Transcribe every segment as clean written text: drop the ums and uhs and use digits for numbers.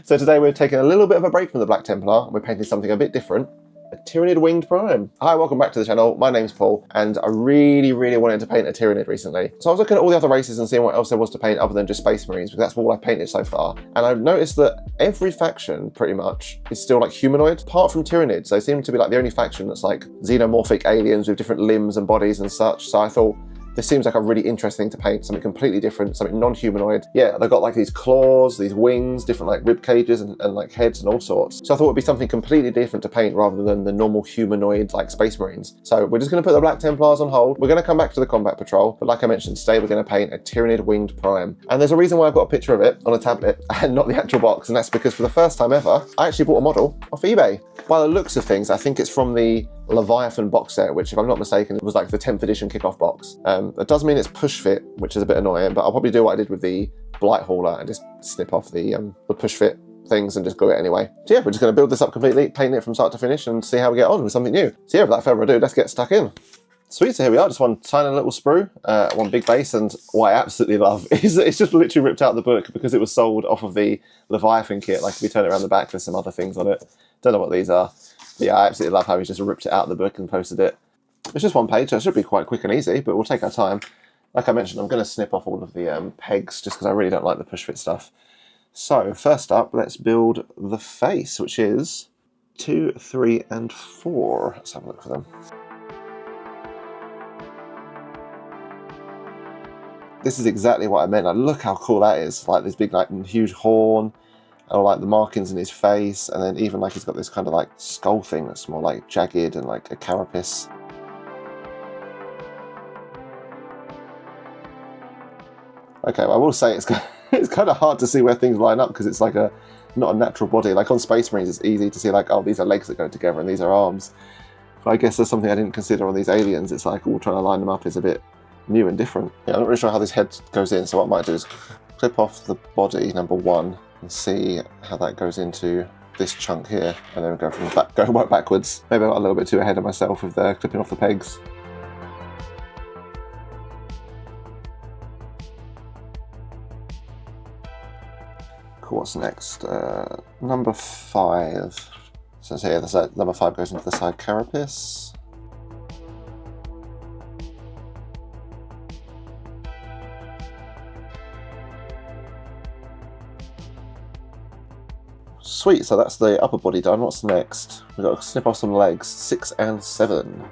So today we're taking a little bit of a break from the Black Templar and we're painting something a bit different. A Tyranid Winged Prime. Hi, welcome back to the channel. My name's Paul, and I really wanted to paint a Tyranid recently. So I was looking at all the other races and seeing what else there was to paint other than just Space Marines, because that's all I've painted so far. And I've noticed that every faction, pretty much, is still like humanoid, apart from Tyranids. They seem to be like the only faction that's like xenomorphic aliens with different limbs and bodies and such. So I thought, this seems like a really interesting to paint, something completely different, something non-humanoid. Yeah, they've got like these claws, these wings, different like rib cages and like heads and all sorts. So I thought it'd be something completely different to paint rather than the normal humanoid like Space Marines. So we're just gonna put the Black Templars on hold. We're gonna come back to the Combat Patrol, but like I mentioned, today we're gonna paint a Tyranid Winged Prime. And there's a reason why I've got a picture of it on a tablet and not the actual box, and that's because for the first time ever, I actually bought a model off eBay. By the looks of things, I think it's from the Leviathan box set, which if I'm not mistaken, was like the 10th edition kickoff box. That does mean it's push fit, which is a bit annoying, but I'll probably do what I did with the Blight Hauler and just snip off the push fit things and just glue it anyway. So yeah, we're just gonna build this up completely, paint it from start to finish and see how we get on with something new. So yeah, without further ado, let's get stuck in. Sweet, so here we are, just one tiny little sprue, one big base, and what I absolutely love is it's just literally ripped out the book because it was sold off of the Leviathan kit. Like if we turn it around the back, there's some other things on it. Don't know what these are. But yeah, I absolutely love how he's just ripped it out of the book and posted it. It's just one page, so it should be quite quick and easy, but we'll take our time. Like I mentioned, I'm going to snip off all of the pegs just because I really don't like the push fit stuff. So first up, let's build the face, which is 2, 3, and 4. Let's have a look for them. This is exactly what I meant. Like, look how cool that is. Like this big, like huge horn. And like the markings in his face, and then even like he's got this kind of like skull thing that's more like jagged and like a carapace. Okay, well, I will say it's kind of hard to see where things line up because it's like not a natural body. Like on Space Marines, it's easy to see like, oh, these are legs that go together and these are arms. But I guess there's something I didn't consider on these aliens. It's like all trying to line them up is a bit new and different. Yeah, I'm not really sure how this head goes in, so what I might do is clip off the body, number 1. And see how that goes into this chunk here, and then go from the back, go work backwards. Maybe I got a little bit too ahead of myself with clipping off the pegs. Cool, what's next? Number 5. So here, number 5 goes into the side carapace. Sweet, so that's the upper body done. What's next? We've got to snip off some legs, 6 and 7.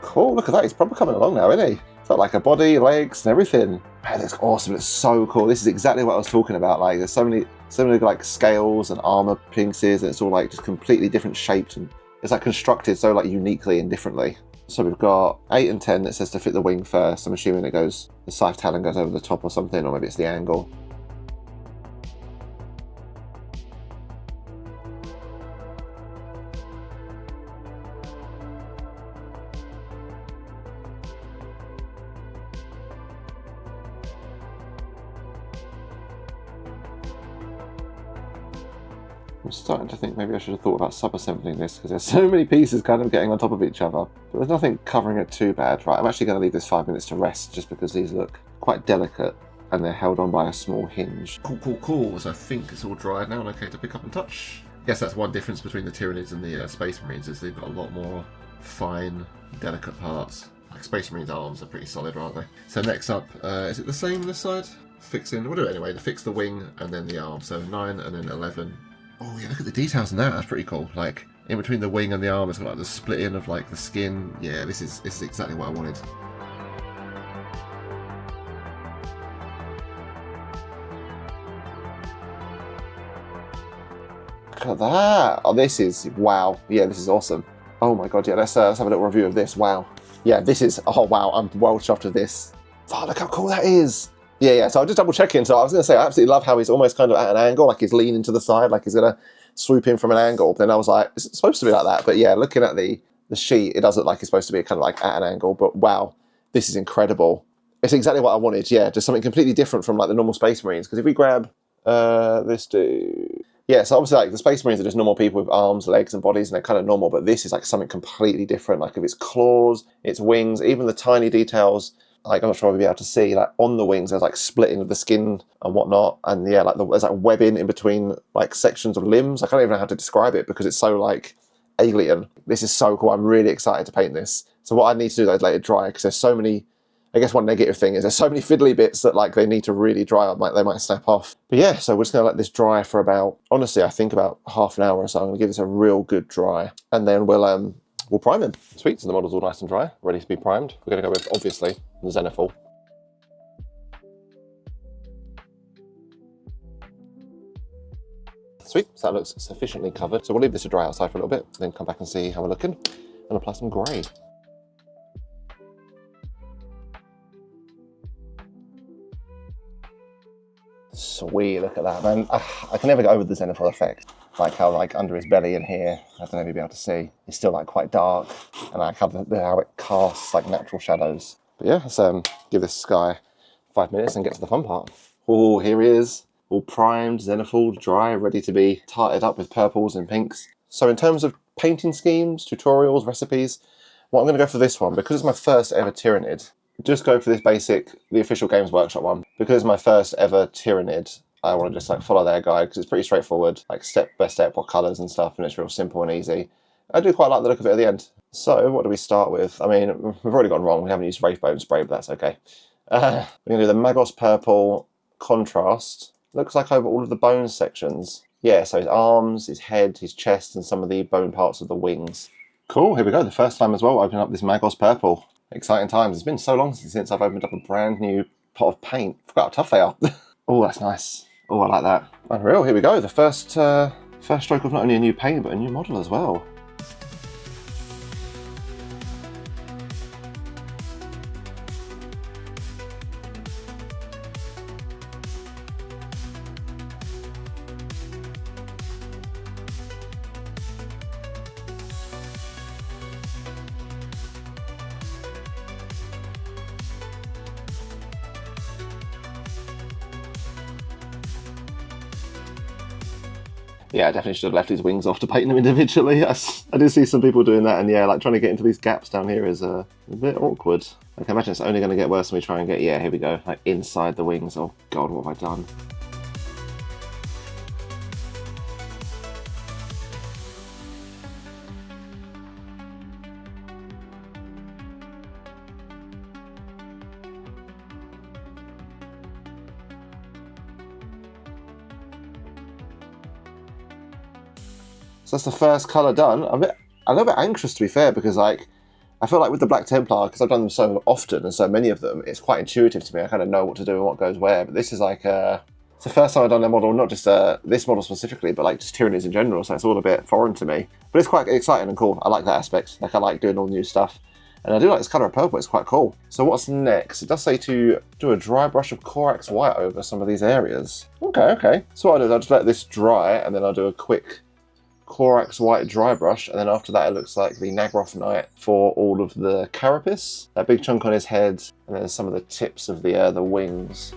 Cool, look at that, he's probably coming along now, isn't he? It's got like a body, legs, and everything. Man, it looks awesome, it's so cool. This is exactly what I was talking about. Like, there's so many like scales and armor pieces, and it's all like just completely different shaped, and it's like constructed so like uniquely and differently. So we've got 8 and 10 that says to fit the wing first. I'm assuming it goes, the scythe talon goes over the top or something, or maybe it's the angle. I'm starting to think maybe I should have thought about sub-assembling this because there's so many pieces kind of getting on top of each other. But there's nothing covering it too bad. Right, I'm actually going to leave this 5 minutes to rest just because these look quite delicate and they're held on by a small hinge. Cool. So I think it's all dried now and okay to pick up and touch. I guess that's one difference between the Tyranids and the Space Marines is they've got a lot more fine, delicate parts. Like Space Marines' arms are pretty solid, aren't they? So next up, is it the same this side? Fixing, we'll do it anyway, to fix the wing and then the arm. So 9 and then 11. Oh yeah, look at the details in that. That's pretty cool. Like in between the wing and the arm, it's got like the split in of like the skin. Yeah, this is exactly what I wanted. Look at that. Oh, this is wow. Yeah, this is awesome. Oh my god. Yeah, let's have a little review of this. Wow. Yeah, this is. Oh wow, I'm well chuffed with this. Oh, look how cool that is. Yeah, so I'm just double checking. So I was going to say, I absolutely love how he's almost kind of at an angle, like he's leaning to the side, like he's going to swoop in from an angle. But then I was like, it's supposed to be like that. But yeah, looking at the sheet, it does look like it's supposed to be kind of like at an angle. But wow, this is incredible. It's exactly what I wanted. Yeah, just something completely different from like the normal Space Marines. Because if we grab this dude, Yeah, so obviously like the Space Marines are just normal people with arms, legs and bodies, and they're kind of normal, but this is like something completely different, like of its claws, its wings, even the tiny details. Like, I'm not sure if we'll be able to see, like, on the wings, there's, like, splitting of the skin and whatnot. And, yeah, like, there's, like, webbing in between, like, sections of limbs. I can't even know how to describe it because it's so, like, alien. This is so cool. I'm really excited to paint this. So what I need to do, though, is let it dry because there's so many... I guess one negative thing is there's so many fiddly bits that, like, they need to really dry up. Like, they might snap off. But, yeah, so we're just going to let this dry for about... Honestly, I think about half an hour or so. I'm going to give this a real good dry. And then we'll prime him. Sweet, so the model's all nice and dry, ready to be primed. We're going to go with, obviously, the Zenithal. Sweet, so that looks sufficiently covered. So we'll leave this to dry outside for a little bit, then come back and see how we're looking, and apply some grey. Sweet, look at that, man. I can never get over the Zenithal effect. Like how, like, under his belly in here, I don't know if you'll be able to see, it's still, like, quite dark, and like how it casts, like, natural shadows. But yeah, let's give this guy 5 minutes and get to the fun part. Oh, here he is, all primed, Zenithal, dry, ready to be tarted up with purples and pinks. So in terms of painting schemes, tutorials, recipes, what I'm going to go for this one, because it's my first ever Tyranid, just go for this basic, the official Games Workshop one. Because it's my first ever Tyranid, I want to just like follow their guide because it's pretty straightforward, like step by step what colours and stuff, and it's real simple and easy. I do quite like the look of it at the end. So what do we start with? I mean, we've already gone wrong. We haven't used Wraithbone spray, but that's okay. We're going to do the Magos purple contrast. Looks like over all of the bone sections. Yeah, so his arms, his head, his chest, and some of the bone parts of the wings. Cool, here we go. The first time as well, opening up this Magos purple. Exciting times. It's been so long since I've opened up a brand new pot of paint. Forgot how tough they are. Oh, that's nice. Oh, I like that. Unreal, here we go. The first stroke of not only a new paint, but a new model as well. Yeah, I definitely should have left his wings off to paint them individually. I did see some people doing that, and yeah, like trying to get into these gaps down here is a bit awkward. Like, I imagine it's only going to get worse when we try and get, yeah, here we go, like inside the wings. Oh God, what have I done? So that's the first colour done. I'm a little bit anxious, to be fair, because like I feel like with the Black Templar, because I've done them so often and so many of them, it's quite intuitive to me. I kind of know what to do and what goes where. But this is like it's the first time I've done their model, not just this model specifically, but like just Tyranids in general. So it's all a bit foreign to me. But it's quite exciting and cool. I like that aspect. Like I like doing all new stuff. And I do like this colour of purple, it's quite cool. So what's next? It does say to do a dry brush of Corax White over some of these areas. Okay. So what I'll do is I'll just let this dry, and then I'll do a quick Corax White dry brush, and then after that it looks like the Naggaroth Night for all of the carapace, that big chunk on his head, and then some of the tips of the wings.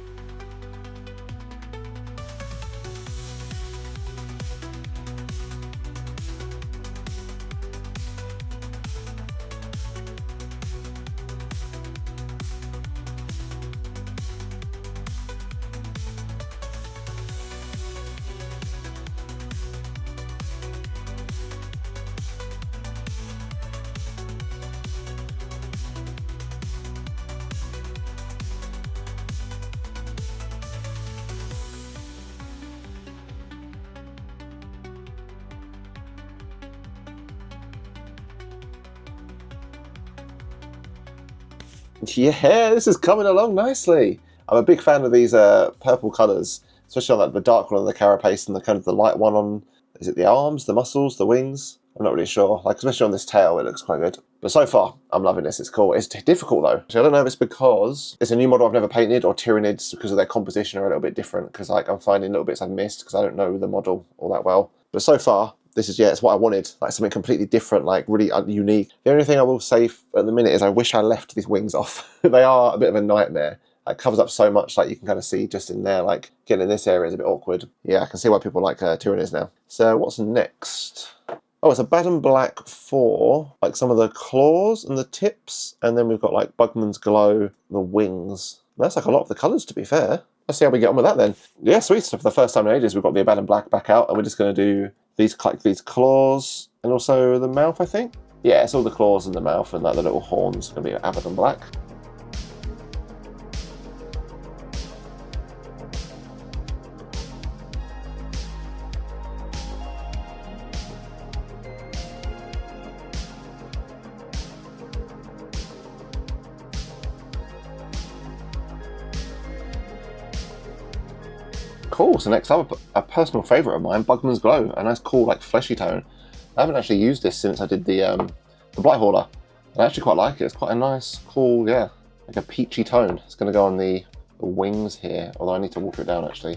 Yeah, this is coming along nicely. I'm a big fan of these purple colours, especially on like the dark one on the carapace and the kind of the light one on, is it the arms, the muscles, the wings? I'm not really sure. Like especially on this tail, it looks quite good. But so far, I'm loving this. It's cool. It's difficult though. So I don't know if it's because it's a new model I've never painted, or Tyranids because of their composition are a little bit different. Because like I'm finding little bits I've missed because I don't know the model all that well. But so far, this is, yeah, it's what I wanted, like something completely different, like really unique. The only thing I will say at the minute is I wish I left these wings off. They are a bit of a nightmare. It covers up so much, like you can kind of see just in there, like getting in this area is a bit awkward. Yeah, I can see why people like Tyranids now. So what's next? Oh, it's Abbadon Black for like some of the claws and the tips, and then we've got like Bugmans Glow, the wings. That's like a lot of the colours, to be fair. Let's see how we get on with that then. Yeah, sweet. So for the first time in ages, we've got the Abbadon Black back out, and we're just going to do these claws and also the mouth, I think. Yeah, it's all the claws and the mouth and like the little horns are going to be Abbadon Black. Cool, so next up, a personal favourite of mine, Bugmans Glow, a nice cool like fleshy tone. I haven't actually used this since I did the Blight Hauler, and I actually quite like it. It's quite a nice, cool, yeah, like a peachy tone. It's going to go on the wings here, although I need to water it down actually.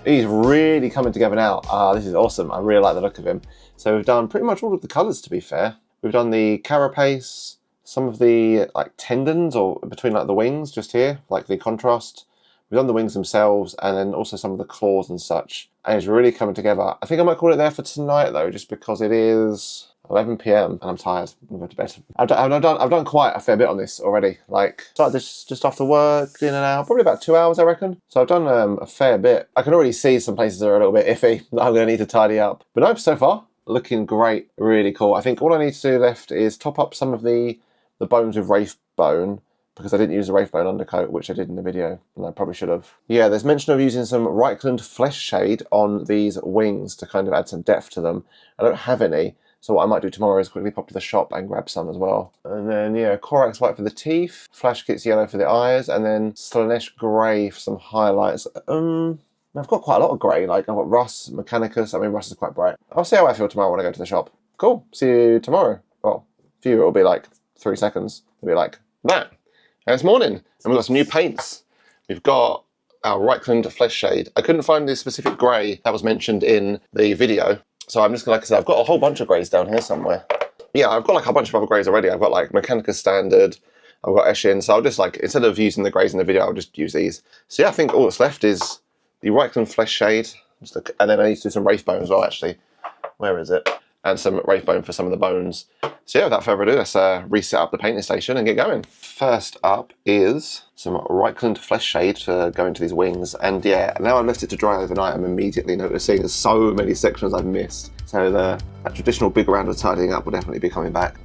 He's really coming together now. This is awesome. I really like the look of him. So we've done pretty much all of the colours, to be fair. We've done the carapace, some of the like tendons or between like the wings just here, like the contrast. We've done the wings themselves and then also some of the claws and such. And it's really coming together. I think I might call it there for tonight though, just because it is 11 PM and I'm tired. I'm going to bed. I've done quite a fair bit on this already. Like, started this just after work, in and out, probably about 2 hours, I reckon. So I've done a fair bit. I can already see some places that are a little bit iffy that I'm going to need to tidy up. But no, so far, looking great, really cool. I think all I need to do left is top up some of the bones with Wraithbone, because I didn't use the Wraithbone undercoat, which I did in the video, and I probably should have. Yeah, there's mention of using some Reikland Fleshade on these wings to kind of add some depth to them. I don't have any, so what I might do tomorrow is quickly pop to the shop and grab some as well. And then, yeah, Corax White for the teeth, Flash Gitz Yellow for the eyes, and then Eshin Grey for some highlights. I've got quite a lot of grey, like I've got Russ, Mechanicus. I mean, Russ is quite bright. I'll see how I feel tomorrow when I go to the shop. Cool, see you tomorrow. Well, for you it'll be like 3 seconds. It'll be like that. And it's morning, and we've got some new paints. We've got our Reikland Fleshade. I couldn't find the specific grey that was mentioned in the video, so I'm just gonna, like I said, I've got a whole bunch of greys down here somewhere. Yeah, I've got like a bunch of other greys already. I've got like Mechanicus Standard, I've got Eshin, so I'll just like, instead of using the greys in the video, I'll just use these. So yeah, I think all that's left is the Reikland Fleshade, and then I need to do some Wraithbone as well actually. Where is it? And some Wraithbone for some of the bones. So yeah, without further ado, let's reset up the painting station and get going. First up is some Reikland Fleshade to go into these wings. And yeah, now I've left it to dry overnight, I'm immediately noticing there's so many sections I've missed. So that traditional big round of tidying up will definitely be coming back.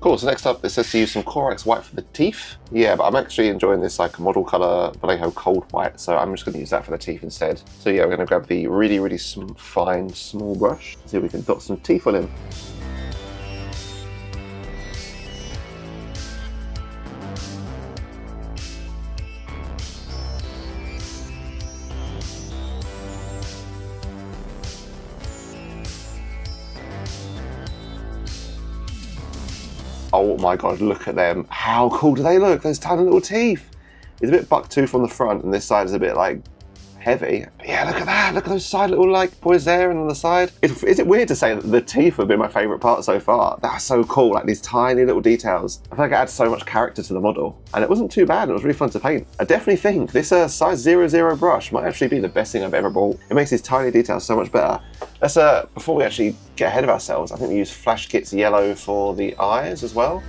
Cool, so next up it says to use some Corax White for the teeth. Yeah, but I'm actually enjoying this like model colour Vallejo Cold White, so I'm just going to use that for the teeth instead. So yeah, we're going to grab the really fine small brush, see if we can dot some teeth on him. Oh my god, look at them. How cool do they look? Those tiny little teeth. It's a bit bucktooth on the front and this side is a bit like heavy. But yeah, look at that. Look at those side little like boys there and on the side. Is it weird to say that the teeth have been my favourite part so far? That's so cool, like these tiny little details. I feel like it adds so much character to the model. And it wasn't too bad, it was really fun to paint. I definitely think this size 00 brush might actually be the best thing I've ever bought. It makes these tiny details so much better. Let's, before we actually get ahead of ourselves, I think we use Flash Gitz Yellow for the eyes as well.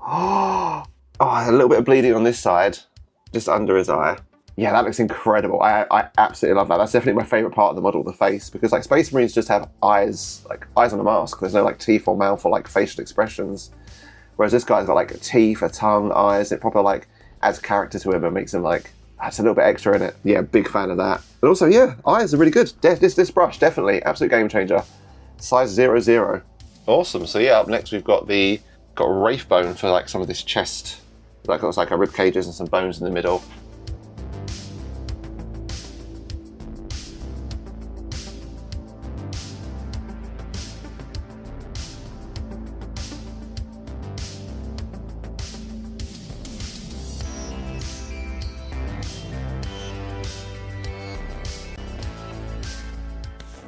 Oh, a little bit of bleeding on this side, just under his eye. Yeah, that looks incredible. I absolutely love that. That's definitely my favourite part of the model, the face, because like Space Marines just have eyes, like eyes on a mask. There's no like teeth or mouth or like facial expressions. Whereas this guy's got like teeth, a tongue, eyes. It proper like adds character to him and makes him like, adds a little bit extra in it. Yeah, big fan of that. But also, yeah, eyes are really good. This brush, definitely, absolute game changer. Size 00. Awesome. So yeah, up next we've got Wraithbone for like some of this chest. Like looks like a rib cages and some bones in the middle.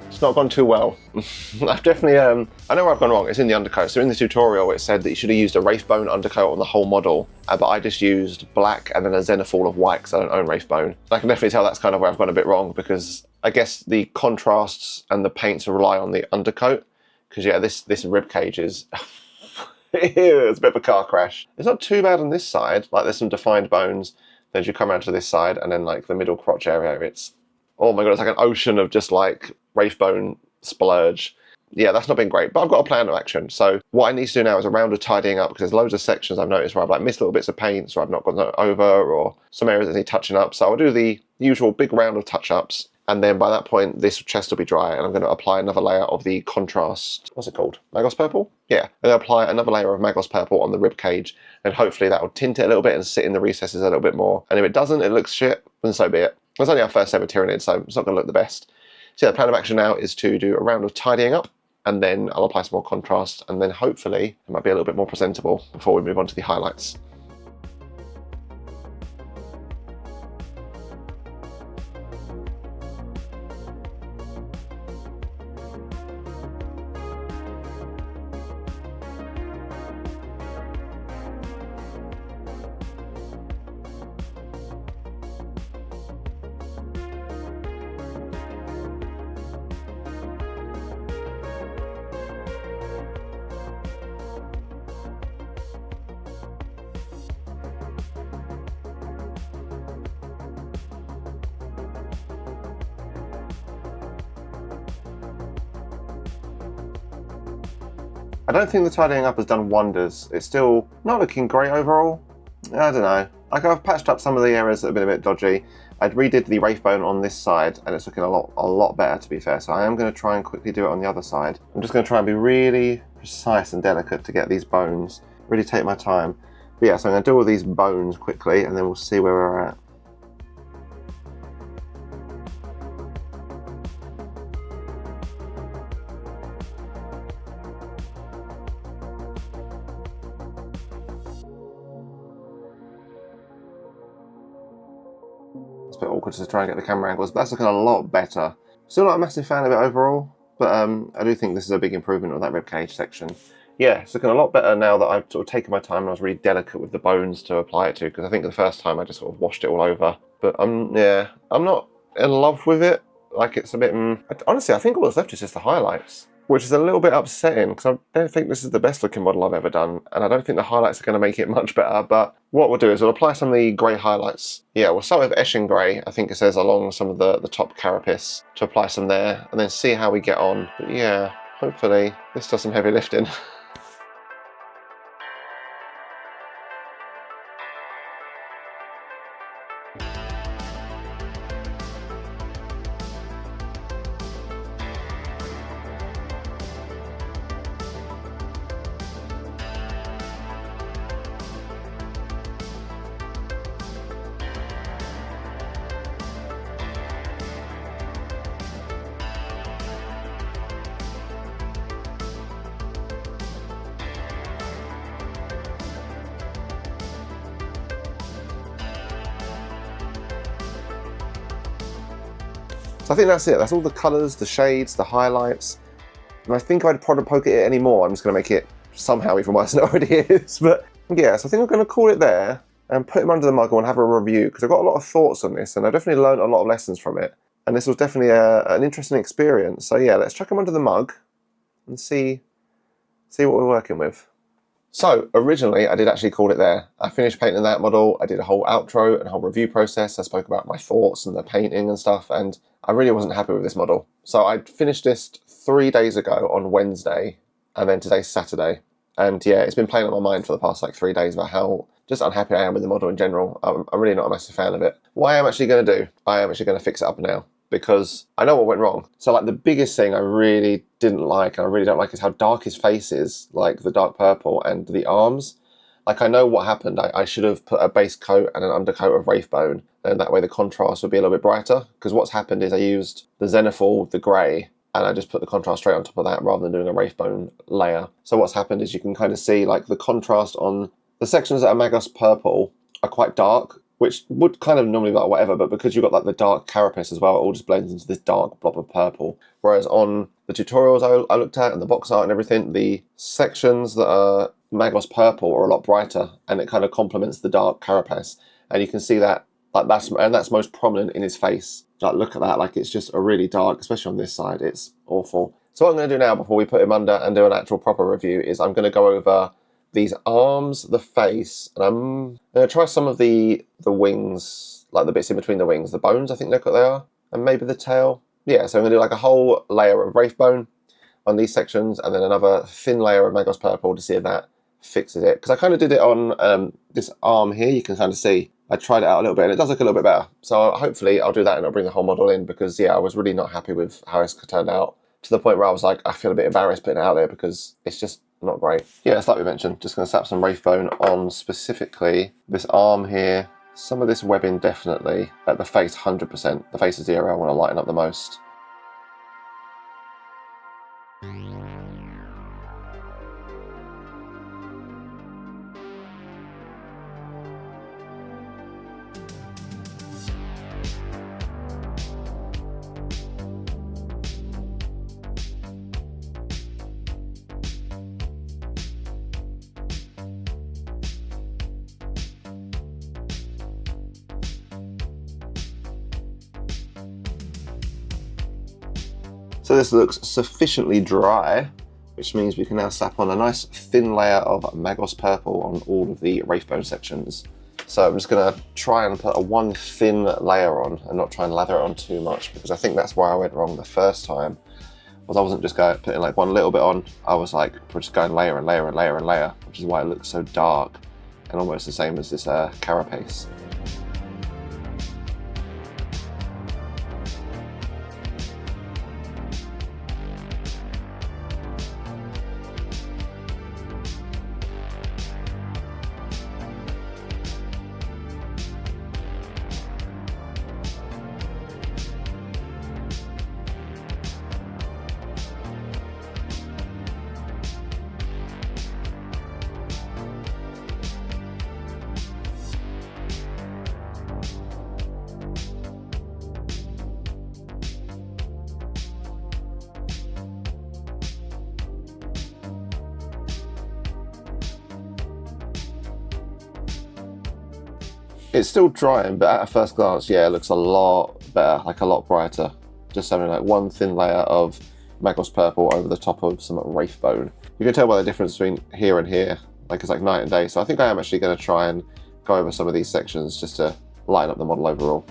It's not gone too well. I've definitely, I know where I've gone wrong. It's in the undercoat. So in the tutorial, it said that you should have used a Wraithbone undercoat on the whole model, but I just used black and then a Xenofall of white because I don't own Wraithbone. I can definitely tell that's kind of where I've gone a bit wrong, because I guess the contrasts and the paints rely on the undercoat. Because yeah, this rib cage is, it's a bit of a car crash. It's not too bad on this side. Like there's some defined bones. Then as you come around to this side and then like the middle crotch area, it's, oh my god, it's like an ocean of just like Wraithbone splurge. Yeah, that's not been great, but I've got a plan of action. So what I need to do now is a round of tidying up, because there's loads of sections I've noticed where I've like missed little bits of paint, so I've not gone over, or some areas that need touching up. So I'll do the usual big round of touch-ups, and then by that point this chest will be dry, and I'm going to apply another layer of the contrast, what's it called? Magos purple? Yeah, I'm going to apply another layer of Magos purple on the rib cage, and hopefully that will tint it a little bit and sit in the recesses a little bit more. And if it doesn't, it looks shit, then so be it. It's only our first ever Tyranid, so it's not going to look the best. So yeah, the plan of action now is to do a round of tidying up, and then I'll apply some more contrast, and then hopefully it might be a little bit more presentable before we move on to the highlights. I don't think the tidying up has done wonders. It's still not looking great overall. I don't know. Like I've patched up some of the areas that have been a bit dodgy. I'd redid the Wraithbone on this side, and it's looking a lot better, to be fair. So I am going to try and quickly do it on the other side. I'm just going to try and be really precise and delicate to get these bones. Really take my time. But yeah, so I'm going to do all these bones quickly, and then we'll see where we're at. It's a bit awkward to try and get the camera angles, but that's looking a lot better. Still not a massive fan of it overall, but I do think this is a big improvement of that ribcage section. Yeah, it's looking a lot better now that I've sort of taken my time and I was really delicate with the bones to apply it to, because I think the first time I just sort of washed it all over. But I'm not in love with it. Like it's a bit, honestly, I think all that's left is just the highlights, which is a little bit upsetting because I don't think this is the best looking model I've ever done, and I don't think the highlights are going to make it much better. But what we'll do is we'll apply some of the grey highlights. Yeah, we'll start with Eshin Grey, I think it says, along some of the top carapace, to apply some there, and then see how we get on. But yeah, hopefully this does some heavy lifting. So I think that's it. That's all the colours, the shades, the highlights. And I think if I'd prod and poke at it anymore, I'm just going to make it somehow even worse than it already is. But yeah, so I think I'm going to call it there and put him under the mug and have a review, because I've got a lot of thoughts on this and I've definitely learned a lot of lessons from it. And this was definitely an interesting experience. So yeah, let's chuck him under the mug and see what we're working with. So originally I did actually call it there. I finished painting that model, I did a whole outro and a whole review process. I spoke about my thoughts and the painting and stuff, and I really wasn't happy with this model. So I finished this 3 days ago on Wednesday, and then today's Saturday. And yeah, it's been playing on my mind for the past like 3 days about how just unhappy I am with the model in general. I'm really not a massive fan of it. What I am actually going to do, I am actually going to fix it up now, because I know what went wrong. So like the biggest thing I really didn't like, and I really don't like, is how dark his face is, like the dark purple and the arms. Like I know what happened. I should have put a base coat and an undercoat of Wraithbone, and that way the contrast would be a little bit brighter. Because what's happened is I used the Zenithal, the grey, and I just put the contrast straight on top of that rather than doing a Wraithbone layer. So what's happened is you can kind of see like the contrast on the sections that are Magos purple are quite dark, which would kind of normally be like whatever, but because you've got like the dark carapace as well, it all just blends into this dark blob of purple. Whereas on the tutorials I looked at and the box art and everything, the sections that are Magos purple are a lot brighter, and it kind of complements the dark carapace. And you can see that like that's most prominent in his face. Like look at that, like it's just a really dark, especially on this side, it's awful. So what I'm going to do now before we put him under and do an actual proper review is I'm going to go over these arms, the face, and I'm going to try some of the wings, like the bits in between the wings, the bones, I think look what they are, and maybe the tail. Yeah, so I'm going to do like a whole layer of Wraithbone on these sections, and then another thin layer of Magos purple to see if that fixes it. Because I kind of did it on this arm here, you can kind of see. I tried it out a little bit, and it does look a little bit better. So hopefully I'll do that and I'll bring the whole model in, because yeah, I was really not happy with how it's turned out, to the point where I was like, I feel a bit embarrassed putting it out there because it's just not great. Yeah, it's like we mentioned, just going to slap some Wraithbone on specifically this arm here. Some of this webbing definitely. At the face, 100%. The face is the area I want to lighten up the most. So this looks sufficiently dry, which means we can now slap on a nice thin layer of Magos purple on all of the Wraithbone sections. So I'm just going to try and put one thin layer on and not try and lather it on too much, because I think that's where I went wrong the first time. Was I wasn't just putting like one little bit on, I was like just going layer and layer and layer and layer, which is why it looks so dark and almost the same as this carapace. It's still drying, but at a first glance, yeah, it looks a lot better, like a lot brighter. Just having like one thin layer of Magos purple over the top of some Wraithbone. You can tell by the difference between here and here, like it's like night and day. So I think I am actually going to try and go over some of these sections just to lighten up the model overall.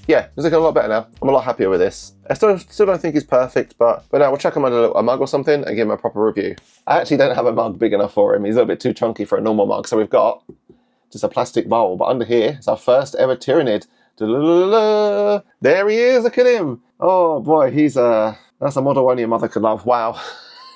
Yeah, it's looking a lot better now. I'm a lot happier with this. I still don't think he's perfect, but now we'll chuck him under a mug or something and give him a proper review. I actually don't have a mug big enough for him. He's a little bit too chunky for a normal mug, so we've got just a plastic bowl. But under here is our first ever Tyranid. There he is, look at him. Oh boy, that's a model only a mother could love. Wow.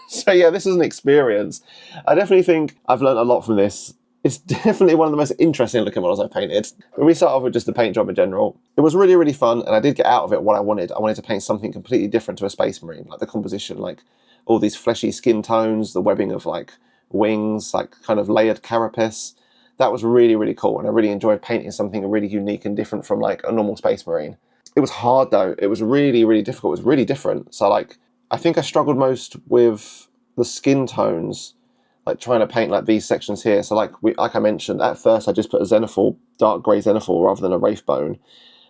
So yeah, this was an experience. I definitely think I've learned a lot from this. It's definitely one of the most interesting looking models I've painted. When we start off with just the paint job in general, it was really, really fun, and I did get out of it what I wanted. I wanted to paint something completely different to a Space Marine, like the composition, like all these fleshy skin tones, the webbing of like wings, like kind of layered carapace. That was really, really cool, and I really enjoyed painting something really unique and different from like a normal Space Marine. It was hard though. It was really, really difficult. It was really different. So like, I think I struggled most with the skin tones, like trying to paint like these sections here. So like I mentioned, at first I just put a Xenophil, dark grey Xenophil rather than a Wraithbone.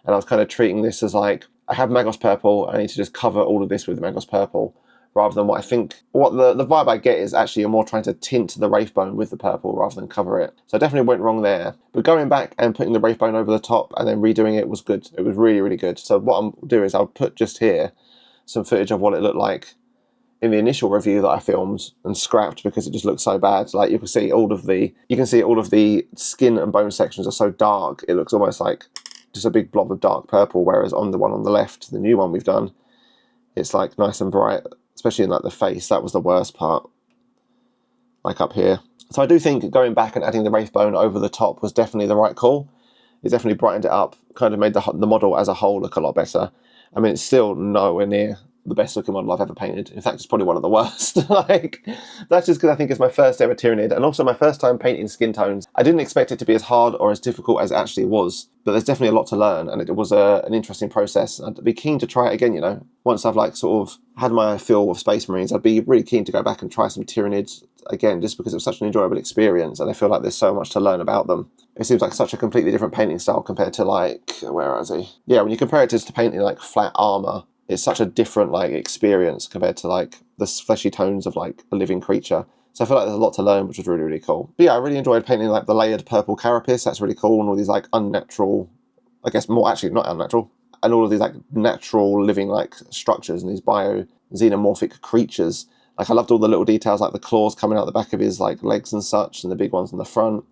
And I was kind of treating this as like, I have Magos purple, I need to just cover all of this with Magos purple, rather than what I think, what the vibe I get is actually you're more trying to tint the Wraithbone with the purple rather than cover it. So I definitely went wrong there. But going back and putting the Wraithbone over the top and then redoing it was good. It was really, really good. So what I'll do is I'll put just here some footage of what it looked like in the initial review that I filmed and scrapped because it just looked so bad. Like you can see all of the skin and bone sections are so dark. It looks almost like just a big blob of dark purple, whereas on the one on the left, the new one we've done, it's like nice and bright, especially in like the face. That was the worst part, like up here. So I do think going back and adding the Wraithbone over the top was definitely the right call. It definitely brightened it up, kind of made the model as a whole look a lot better. I mean, it's still nowhere near the best looking model I've ever painted. In fact, it's probably one of the worst. Like, that's just because I think it's my first ever Tyranid, and also my first time painting skin tones. I didn't expect it to be as hard or as difficult as it actually was, but there's definitely a lot to learn, and it was an interesting process. I'd be keen to try it again, you know. Once I've like sort of had my fill of Space Marines, I'd be really keen to go back and try some Tyranids again, just because it was such an enjoyable experience, and I feel like there's so much to learn about them. It seems like such a completely different painting style compared to like, where is he? Yeah, when you compare it to painting like flat armor, it's such a different like experience compared to like the fleshy tones of like a living creature. So I feel like there's a lot to learn, which was really, really cool. But yeah, I really enjoyed painting like the layered purple carapace. That's really cool, and all these like unnatural, I guess more actually not unnatural, and all of these like natural living like structures and these bio-xenomorphic creatures. Like I loved all the little details, like the claws coming out the back of his like legs and such, and the big ones in the front.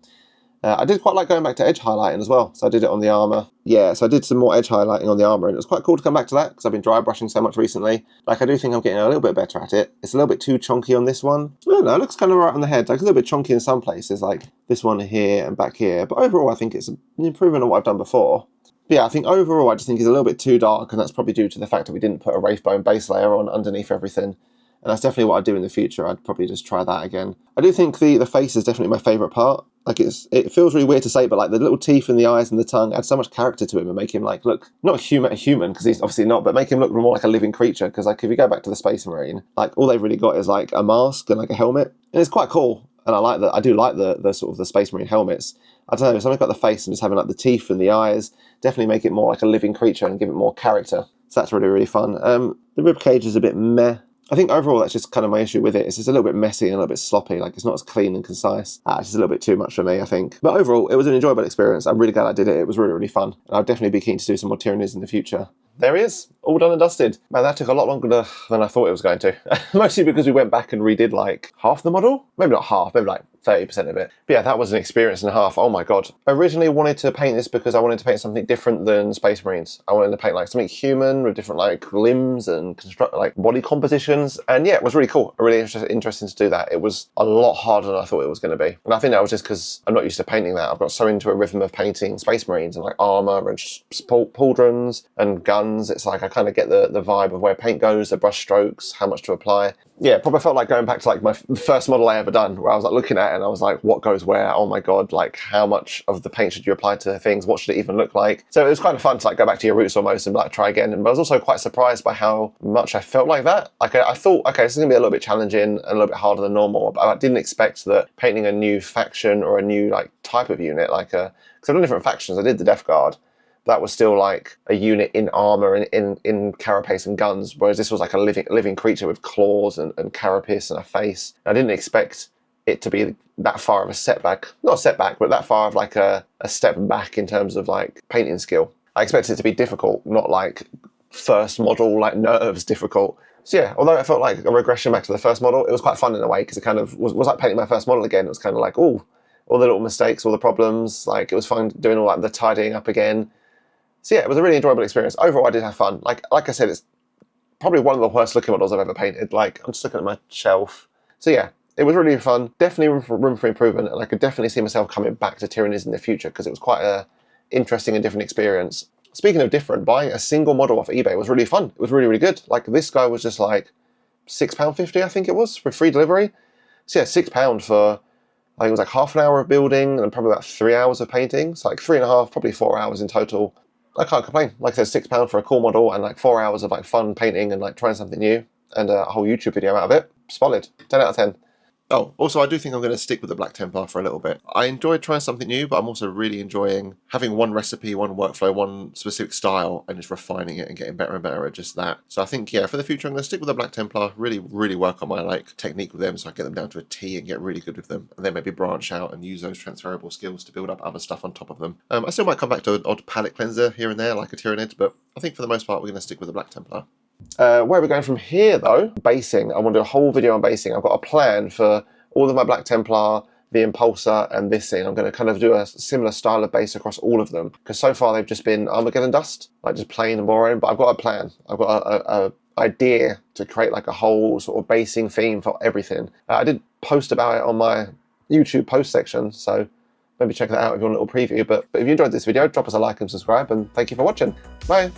I did quite like going back to edge highlighting as well, so I did it on the armour. Yeah, so I did some more edge highlighting on the armour, and it was quite cool to come back to that, because I've been dry brushing so much recently. Like, I do think I'm getting a little bit better at it. It's a little bit too chunky on this one. I don't know, it looks kind of right on the head. Like, a little bit chunky in some places, like this one here and back here. But overall, I think it's an improvement on what I've done before. But yeah, I think overall, I just think it's a little bit too dark, and that's probably due to the fact that we didn't put a Wraithbone base layer on underneath everything. And that's definitely what I'd do in the future. I'd probably just try that again. I do think the face is definitely my favourite part. Like it feels really weird to say, but like the little teeth and the eyes and the tongue add so much character to him and make him like look not a human because he's obviously not, but make him look more like a living creature. Because like if you go back to the Space Marine, like all they've really got is like a mask and like a helmet, and it's quite cool. And I like that. I do like the sort of the Space Marine helmets. I don't know, something about the face and just having like the teeth and the eyes definitely make it more like a living creature and give it more character. So that's really, really fun. The rib cage is a bit meh. I think overall that's just kind of my issue with it. It's just a little bit messy and a little bit sloppy. Like it's not as clean and concise. It's just a little bit too much for me, I think. But overall, it was an enjoyable experience. I'm really glad I did it. It was really, really fun. And I'll definitely be keen to do some more Tyranids in the future. There he is, all done and dusted. Man, that took a lot longer than I thought it was going to. Mostly because we went back and redid like half the model. Maybe not half, maybe like 30% of it. But yeah, that was an experience and a half. Oh my god. I originally wanted to paint this because I wanted to paint something different than Space Marines. I wanted to paint like something human with different like limbs and construct like body compositions. And yeah, it was really cool. Really interesting to do that. It was a lot harder than I thought it was going to be. And I think that was just because I'm not used to painting that. I've got so into a rhythm of painting Space Marines and like armor and pauldrons and guns. It's like I kind of get the vibe of where paint goes, the brush strokes, how much to apply. Yeah, probably felt like going back to like my first model I ever done, where I was like looking at it and I was like, what goes where? Oh my god, like how much of the paint should you apply to things? What should it even look like? So it was kind of fun to like go back to your roots almost and like try again. And I was also quite surprised by how much I felt like that. Like I thought, okay, this is gonna be a little bit challenging and a little bit harder than normal, but I didn't expect that painting a new faction or a new like type of unit, like because I've done different factions. I did the Death Guard. That was still like a unit in armor and in carapace and guns, whereas this was like a living creature with claws and carapace and a face. I didn't expect it to be that far of a setback. Not a setback, but that far of like a step back in terms of like painting skill. I expected it to be difficult, not like first model, like nerves difficult. So yeah, although it felt like a regression back to the first model, it was quite fun in a way because it kind of was like painting my first model again. It was kind of like, oh, all the little mistakes, all the problems. Like it was fun doing all like the tidying up again. So yeah, it was a really enjoyable experience. Overall, I did have fun. Like I said, it's probably one of the worst looking models I've ever painted. Like, I'm just looking at my shelf. So yeah, it was really fun. Definitely room for improvement, and I could definitely see myself coming back to Tyranids in the future because it was quite a interesting and different experience. Speaking of different, buying a single model off eBay was really fun. It was really, really good. Like, this guy was just like £6.50, I think it was, for free delivery. So yeah, £6 for, I think it was like half an hour of building and probably about 3 hours of painting. So like 3.5, probably 4 hours in total. I can't complain. Like I said, £6 for a cool model and like 4 hours of like fun painting and like trying something new and a whole YouTube video out of it. Solid. 10 out of 10. Oh, also I do think I'm going to stick with the Black Templar for a little bit. I enjoyed trying something new, but I'm also really enjoying having one recipe, one workflow, one specific style, and just refining it and getting better and better at just that. So I think, yeah, for the future I'm going to stick with the Black Templar, really, really work on my like technique with them so I get them down to a T and get really good with them, and then maybe branch out and use those transferable skills to build up other stuff on top of them. I still might come back to an odd palette cleanser here and there, like a Tyranid, but I think for the most part we're going to stick with the Black Templar. Where are we going from here though? Basing. I want to do a whole video on basing. I've got a plan for all of my Black Templar, the Impulsor, and this scene. I'm going to kind of do a similar style of base across all of them, because so far they've just been Armageddon dust, like just plain and boring, but I've got a plan. I've got a idea to create like a whole sort of basing theme for everything. I did post about it on my YouTube post section, so maybe check that out if you want a little preview. But if you enjoyed this video, drop us a like and subscribe, and thank you for watching. Bye!